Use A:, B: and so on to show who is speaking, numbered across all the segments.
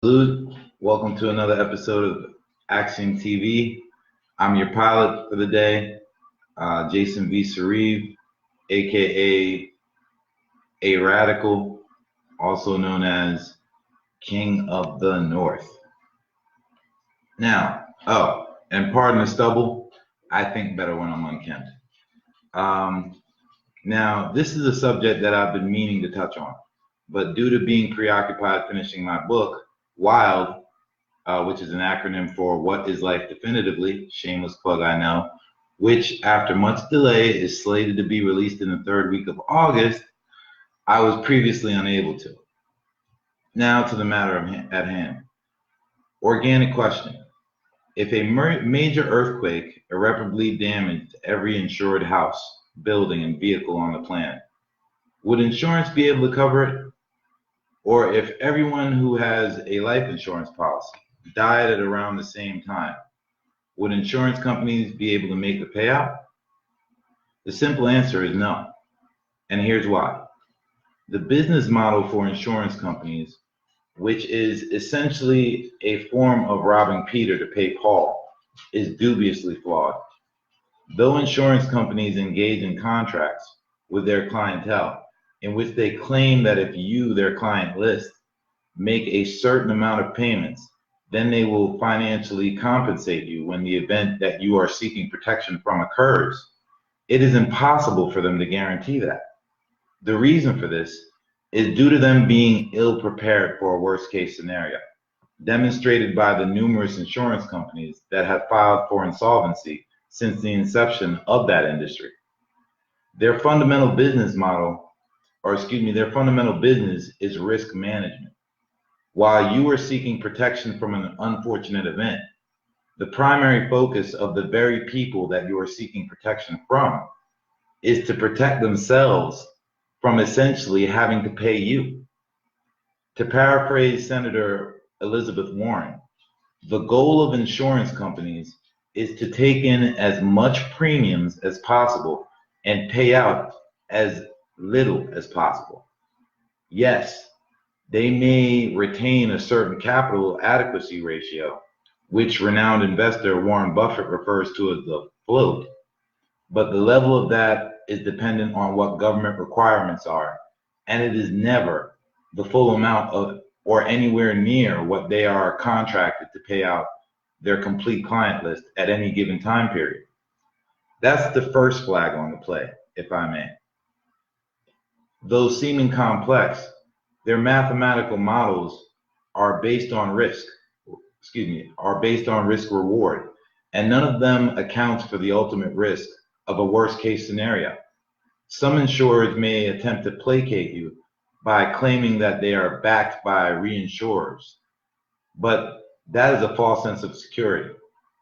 A: Salute. Welcome to another episode of AXIOM TV. I'm your pilot for the day, Jason V. Sariv, aka A Radical, also known as King of the North. Now, and pardon the stubble, I think better when I'm unkempt. Now, this is a subject that I've been meaning to touch on, but due to being preoccupied finishing my book, WILD, which is an acronym for What is Life Definitively, shameless plug I know, which after much delay is slated to be released in the third week of August, I was previously unable to. Now to the matter at hand. Organic question. If a major earthquake irreparably damaged every insured house, building, and vehicle on the planet, would insurance be able to cover it? Or if everyone who has a life insurance policy died at around the same time, would insurance companies be able to make the payout? The simple answer is no, and here's why. The business model for insurance companies, which is essentially a form of robbing Peter to pay Paul, is dubiously flawed. Though insurance companies engage in contracts with their clientele, in which they claim that if you, their client list, make a certain amount of payments, then they will financially compensate you when the event that you are seeking protection from occurs, it is impossible for them to guarantee that. The reason for this is due to them being ill-prepared for a worst-case scenario, demonstrated by the numerous insurance companies that have filed for insolvency since the inception of that industry. Their fundamental business is risk management. While you are seeking protection from an unfortunate event, the primary focus of the very people that you are seeking protection from is to protect themselves from essentially having to pay you. To paraphrase Senator Elizabeth Warren, the goal of insurance companies is to take in as much premiums as possible and pay out as little as possible. Yes, they may retain a certain capital adequacy ratio, which renowned investor Warren Buffett refers to as the float, but the level of that is dependent on what government requirements are, and it is never the full amount of or anywhere near what they are contracted to pay out their complete client list at any given time period. That's the first flag on the play, if I may. Though seeming complex, their mathematical models are based on risk reward, and none of them accounts for the ultimate risk of a worst case scenario. Some insurers may attempt to placate you by claiming that they are backed by reinsurers, but that is a false sense of security,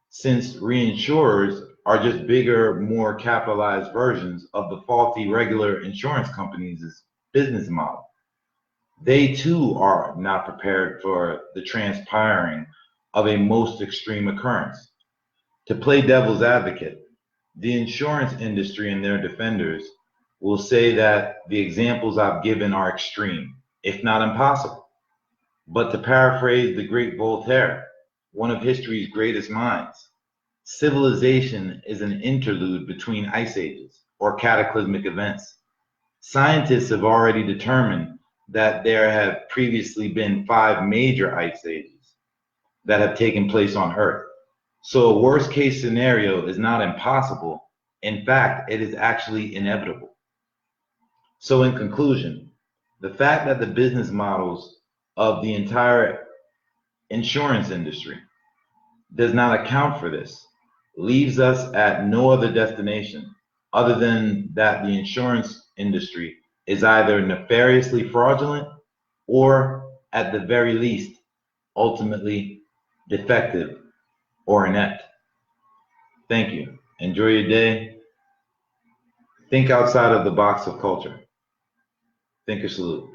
A: since reinsurers are just bigger, more capitalized versions of the faulty regular insurance companies' business model. They too are not prepared for the transpiring of a most extreme occurrence. To play devil's advocate, the insurance industry and their defenders will say that the examples I've given are extreme, if not impossible. But to paraphrase the great Voltaire, one of history's greatest minds, civilization is an interlude between ice ages or cataclysmic events. Scientists have already determined that there have previously been 5 major ice ages that have taken place on Earth. So a worst case scenario is not impossible. In fact, it is actually inevitable. So in conclusion, the fact that the business models of the entire insurance industry does not account for this leaves us at no other destination other than that the insurance industry is either nefariously fraudulent or, at the very least, ultimately defective or inept. Thank you. Enjoy your day. Think outside of the box of culture. Think or salute.